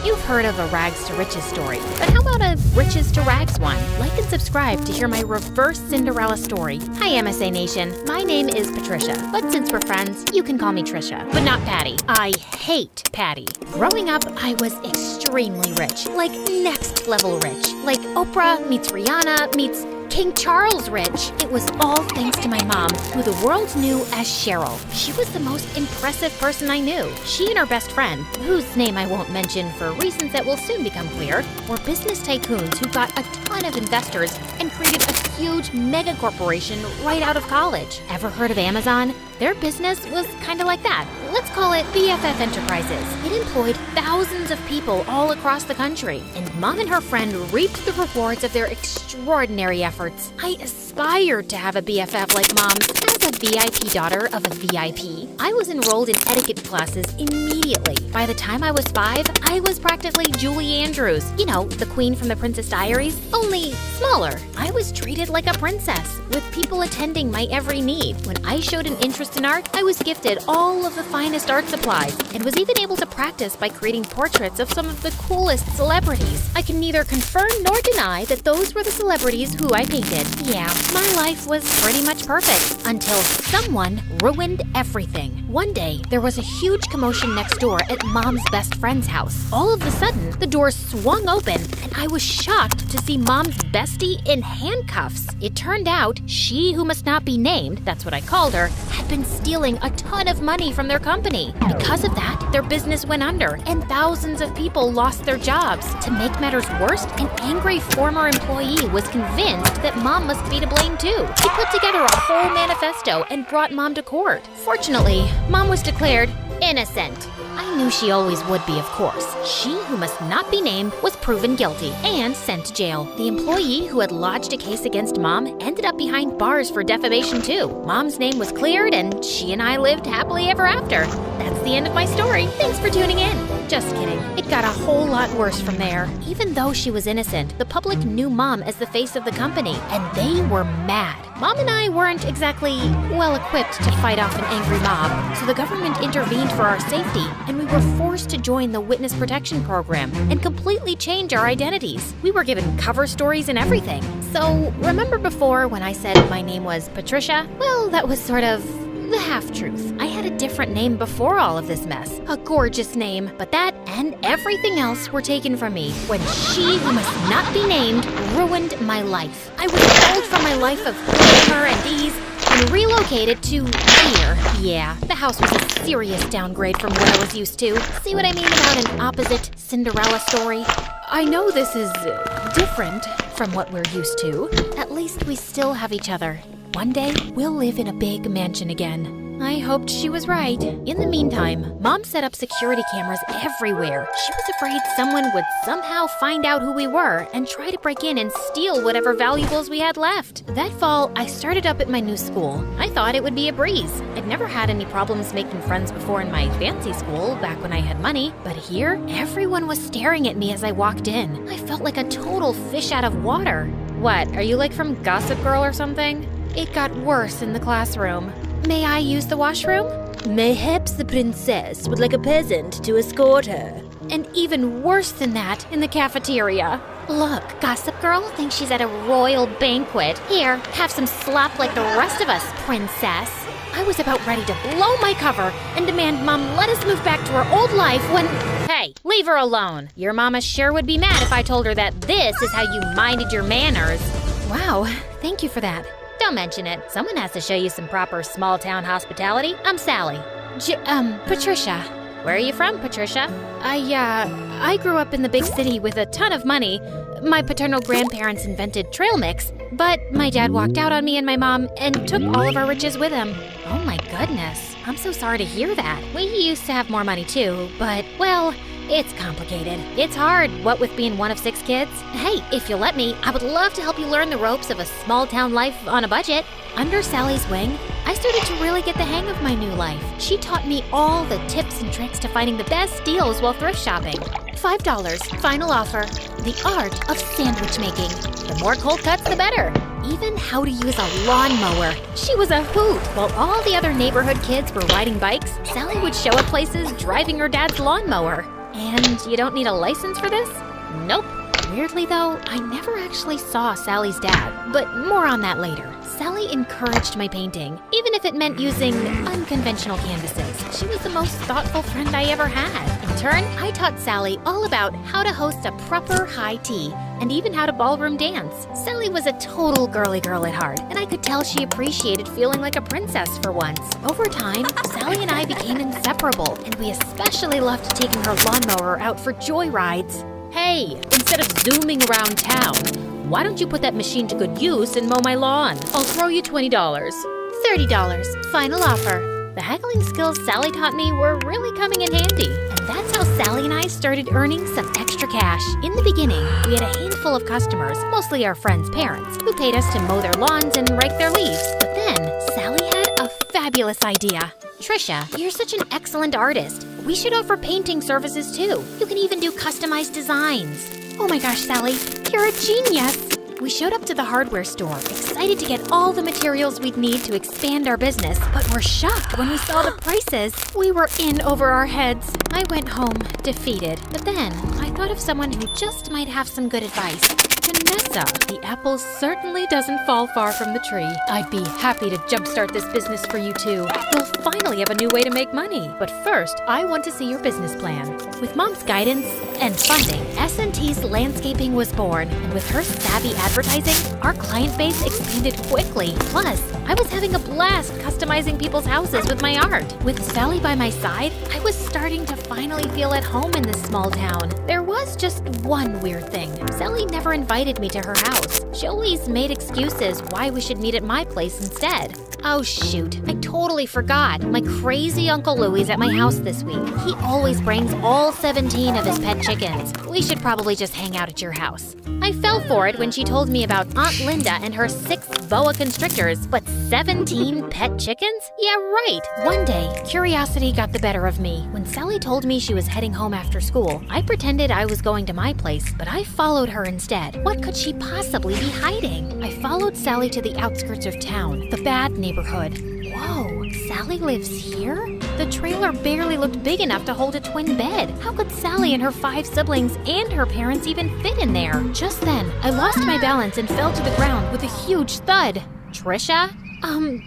You've heard of a rags to riches story, but how about a riches to rags one? Like and subscribe to hear my reverse Cinderella story. Hi MSA Nation, my name is Patricia, but since we're friends, you can call me Trisha, but not Patty. I hate Patty. Growing up, I was extremely rich, like next level rich, like Oprah meets Rihanna meets King Charles rich. It was all thanks to my mom, who the world knew as Cheryl. She was the most impressive person I knew. She and her best friend, whose name I won't mention for reasons that will soon become clear, were business tycoons who got a ton of investors and created a huge mega corporation right out of college. Ever heard of Amazon? Their business was kind of like that. Let's call it BFF Enterprises. It employed thousands of people all across the country, and Mom and her friend reaped the rewards of their extraordinary efforts. I aspired to have a BFF like Mom. As a VIP daughter of a VIP, I was enrolled in etiquette classes immediately. By the time I was 5, I was practically Julie Andrews. You know, the queen from the Princess Diaries, only smaller. I was treated like a princess, with people attending my every need. When I showed an interest in art, I was gifted all of the finest art supplies, and was even able to practice by creating portraits of some of the coolest celebrities. I can neither confirm nor deny that those were the celebrities who I painted. Yeah, my life was pretty much perfect, until someone ruined everything. One day, there was a huge commotion next door at Mom's best friend's house. All of a sudden, the door swung open, and I was shocked to see Mom's bestie in handcuffs. It turned out, she who must not be named, that's what I called her, had been stealing a ton of money from their company. Because of that, their business went under, and thousands of people lost their jobs. To make matters worse, an angry former employee was convinced that Mom must be to blame too. He put together a whole manifesto and brought Mom to court. Fortunately, Mom was declared innocent. I knew she always would be, of course. She who must not be named was proven guilty and sent to jail. The employee who had lodged a case against Mom ended up behind bars for defamation too. Mom's name was cleared, and she and I lived happily ever after. That's the end of my story. Thanks for tuning in. Just kidding. It got a whole lot worse from there. Even though she was innocent, the public knew Mom as the face of the company, and they were mad. Mom and I weren't exactly well-equipped to fight off an angry mob, so the government intervened for our safety, and we were forced to join the Witness Protection Program and completely change our identities. We were given cover stories and everything. So, remember before when I said my name was Patricia? Well, that was sort of the half-truth. I had a different name before all of this mess. A gorgeous name, but that and everything else were taken from me when she who must not be named ruined my life. I was pulled from my life of glamour and ease and relocated to here. Yeah, the house was a serious downgrade from what I was used to. See what I mean about an opposite Cinderella story? I know this is different from what we're used to. At least we still have each other. One day, we'll live in a big mansion again. I hoped she was right. In the meantime, Mom set up security cameras everywhere. She was afraid someone would somehow find out who we were and try to break in and steal whatever valuables we had left. That fall, I started up at my new school. I thought it would be a breeze. I'd never had any problems making friends before in my fancy school, back when I had money. But here, everyone was staring at me as I walked in. I felt like a total fish out of water. What, are you like from Gossip Girl or something? It got worse in the classroom. May I use the washroom? Mayhaps the princess would like a peasant to escort her. And even worse than that, in the cafeteria. Look, Gossip Girl thinks she's at a royal banquet. Here, have some slop like the rest of us, princess. I was about ready to blow my cover and demand Mom let us move back to our old life when... Hey, leave her alone. Your mama sure would be mad if I told her that this is how you minded your manners. Wow, thank you for that. Don't mention it. Someone has to show you some proper small-town hospitality. I'm Sally. Patricia. Where are you from, Patricia? I grew up in the big city with a ton of money. My paternal grandparents invented trail mix, but my dad walked out on me and my mom and took all of our riches with him. Oh my goodness. I'm so sorry to hear that. We used to have more money too, but, well, it's complicated. It's hard, what with being one of 6 kids. Hey, if you'll let me, I would love to help you learn the ropes of a small-town life on a budget. Under Sally's wing, I started to really get the hang of my new life. She taught me all the tips and tricks to finding the best deals while thrift shopping. $5, final offer. The art of sandwich making. The more cold cuts, the better. Even how to use a lawnmower. She was a hoot. While all the other neighborhood kids were riding bikes, Sally would show up places driving her dad's lawnmower. And you don't need a license for this? Nope. Weirdly though, I never actually saw Sally's dad, but more on that later. Sally encouraged my painting, even if it meant using unconventional canvases. She was the most thoughtful friend I ever had. In turn, I taught Sally all about how to host a proper high tea and even how to ballroom dance. Sally was a total girly girl at heart, and I could tell she appreciated feeling like a princess for once. Over time, Sally and I became inseparable, and we especially loved taking her lawnmower out for joyrides. Hey, instead of zooming around town, why don't you put that machine to good use and mow my lawn? I'll throw you $20. $30. Final offer. The haggling skills Sally taught me were really coming in handy. And that's how Sally and I started earning some extra cash. In the beginning, we had a handful of customers, mostly our friends' parents, who paid us to mow their lawns and rake their leaves. But then, Sally had a fabulous idea. Trisha, you're such an excellent artist. We should offer painting services too. You can even do customized designs. Oh my gosh, Sally, you're a genius. We showed up to the hardware store, excited to get all the materials we'd need to expand our business, but were shocked when we saw the prices. We were in over our heads. I went home, defeated. But then, I thought of someone who just might have some good advice. Vanessa, the apple certainly doesn't fall far from the tree. I'd be happy to jumpstart this business for you too. You'll finally have a new way to make money. But first, I want to see your business plan. With Mom's guidance and funding, S&T's Landscaping was born, and with her savvy advertising, our client base expanded quickly. Plus, I was having a blast customizing people's houses with my art. With Sally by my side, I was starting to finally feel at home in this small town. There was just one weird thing. Sally never invited me to her house. She always made excuses why we should meet at my place instead. Oh shoot, I totally forgot. My crazy Uncle Louie's at my house this week. He always brings all 17 of his pet chickens. We should probably just hang out at your house. I fell for it when she told me about Aunt Linda and her 6 boa constrictors, but 17 pet chickens? Yeah, right. One day, curiosity got the better of me. When Sally told me she was heading home after school, I pretended I was going to my place, but I followed her instead. What could she possibly be hiding? I followed Sally to the outskirts of town, the bad neighborhood. Whoa, Sally lives here? The trailer barely looked big enough to hold a twin bed. How could Sally and her 5 siblings and her parents even fit in there? Just then, I lost my balance and fell to the ground with a huge thud. Trisha?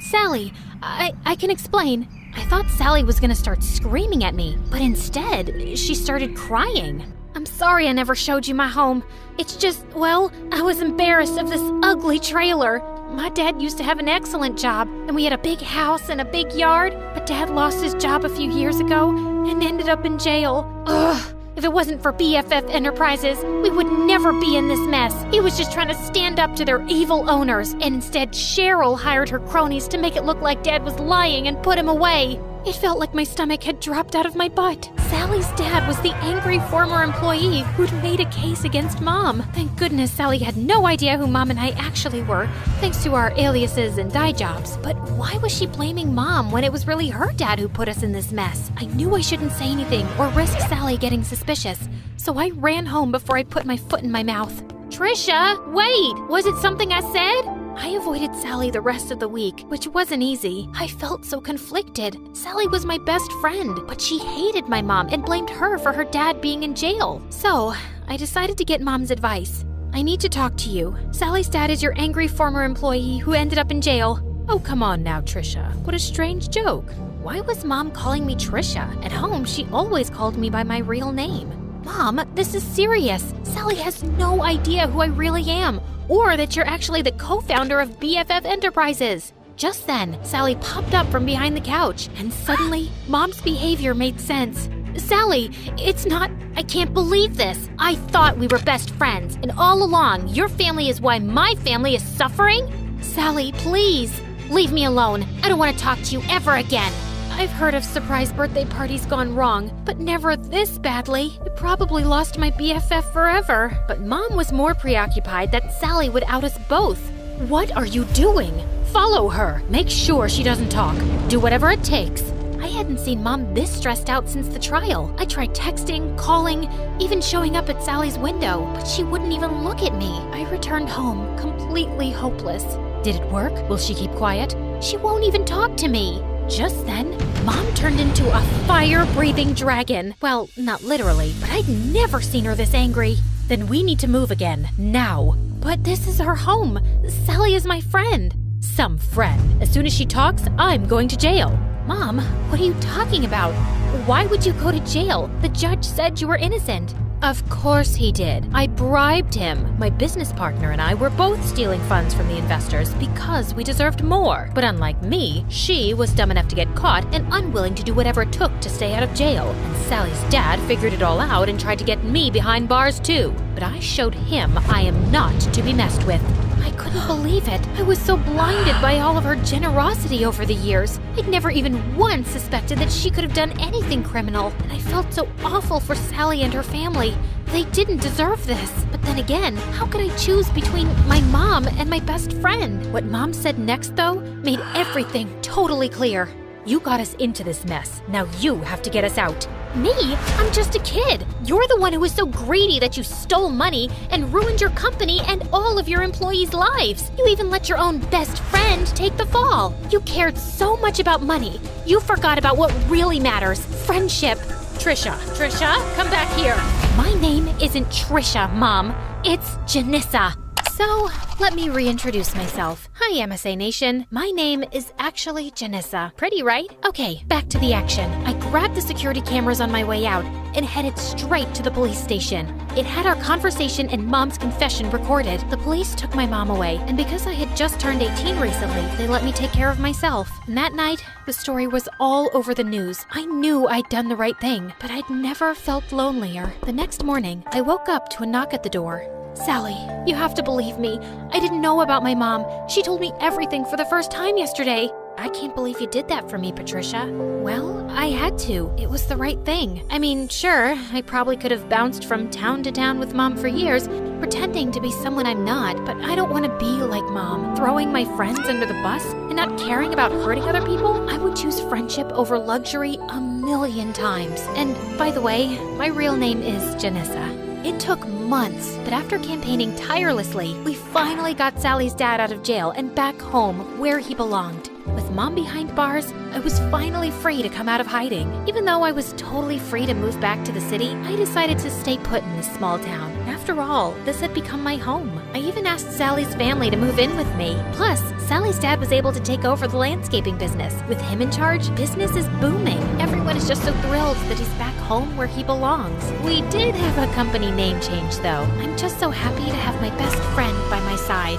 Sally, I can explain. I thought Sally was gonna start screaming at me, but instead, she started crying. I'm sorry I never showed you my home. It's just, well, I was embarrassed of this ugly trailer. My dad used to have an excellent job, and we had a big house and a big yard, but Dad lost his job a few years ago and ended up in jail. Ugh. If it wasn't for BFF Enterprises, we would never be in this mess. He was just trying to stand up to their evil owners, and instead Cheryl hired her cronies to make it look like Dad was lying and put him away. It felt like my stomach had dropped out of my butt. Sally's dad was the angry former employee who'd made a case against Mom. Thank goodness Sally had no idea who Mom and I actually were, thanks to our aliases and dye jobs. But why was she blaming Mom when it was really her dad who put us in this mess? I knew I shouldn't say anything or risk Sally getting suspicious, so I ran home before I put my foot in my mouth. Trisha, wait! Was it something I said? I avoided Sally the rest of the week, which wasn't easy. I felt so conflicted. Sally was my best friend, but she hated my mom and blamed her for her dad being in jail. So, I decided to get Mom's advice. I need to talk to you. Sally's dad is your angry former employee who ended up in jail. Oh, come on now, Trisha. What a strange joke. Why was Mom calling me Trisha? At home, she always called me by my real name. Mom, this is serious. Sally has no idea who I really am, or that you're actually the co-founder of BFF Enterprises. Just then, Sally popped up from behind the couch, and suddenly, Mom's behavior made sense. Sally, it's not... I can't believe this. I thought we were best friends, and all along, your family is why my family is suffering? Sally, please, leave me alone. I don't want to talk to you ever again. I've heard of surprise birthday parties gone wrong, but never this badly. I probably lost my BFF forever. But Mom was more preoccupied that Sally would out us both. What are you doing? Follow her. Make sure she doesn't talk. Do whatever it takes. I hadn't seen Mom this stressed out since the trial. I tried texting, calling, even showing up at Sally's window, but she wouldn't even look at me. I returned home completely hopeless. Did it work? Will she keep quiet? She won't even talk to me. Just then, Mom turned into a fire-breathing dragon. Well, not literally, but I'd never seen her this angry. Then we need to move again, now. But this is our home. Sally is my friend. Some friend. As soon as she talks, I'm going to jail. Mom, what are you talking about? Why would you go to jail? The judge said you were innocent. Of course he did. I bribed him. My business partner and I were both stealing funds from the investors because we deserved more. But unlike me, she was dumb enough to get caught and unwilling to do whatever it took to stay out of jail. And Sally's dad figured it all out and tried to get me behind bars too. But I showed him I am not to be messed with. I couldn't believe it. I was so blinded by all of her generosity over the years. I'd never even once suspected that she could have done anything criminal. And I felt so awful for Sally and her family. They didn't deserve this. But then again, how could I choose between my mom and my best friend? What Mom said next, though, made everything totally clear. You got us into this mess. Now you have to get us out. Me? I'm just a kid. You're the one who was so greedy that you stole money and ruined your company and all of your employees' lives. You even let your own best friend take the fall. You cared so much about money. You forgot about what really matters, friendship. Trisha, come back here. My name isn't Trisha, Mom. It's Janissa. So, let me reintroduce myself. Hi, MSA Nation. My name is actually Janissa. Pretty, right? Okay, back to the action. I grabbed the security cameras on my way out and headed straight to the police station. It had our conversation and Mom's confession recorded. The police took my mom away, and because I had just turned 18 recently, they let me take care of myself. And that night, the story was all over the news. I knew I'd done the right thing, but I'd never felt lonelier. The next morning, I woke up to a knock at the door. Sally, you have to believe me. I didn't know about my mom. She told me everything for the first time yesterday. I can't believe you did that for me, Patricia. Well, I had to. It was the right thing. I mean, sure, I probably could have bounced from town to town with Mom for years, pretending to be someone I'm not, but I don't want to be like Mom, throwing my friends under the bus and not caring about hurting other people. I would choose friendship over luxury 1,000,000 times. And by the way, my real name is Janissa. It took months, but after campaigning tirelessly, we finally got Sally's dad out of jail and back home where he belonged. With Mom behind bars, I was finally free to come out of hiding. Even though I was totally free to move back to the city, I decided to stay put in this small town. After all, this had become my home. I even asked Sally's family to move in with me. Plus, Sally's dad was able to take over the landscaping business. With him in charge, business is booming. Everyone is just so thrilled that he's back home where he belongs. We did have a company name change, though. I'm just so happy to have my best friend by my side.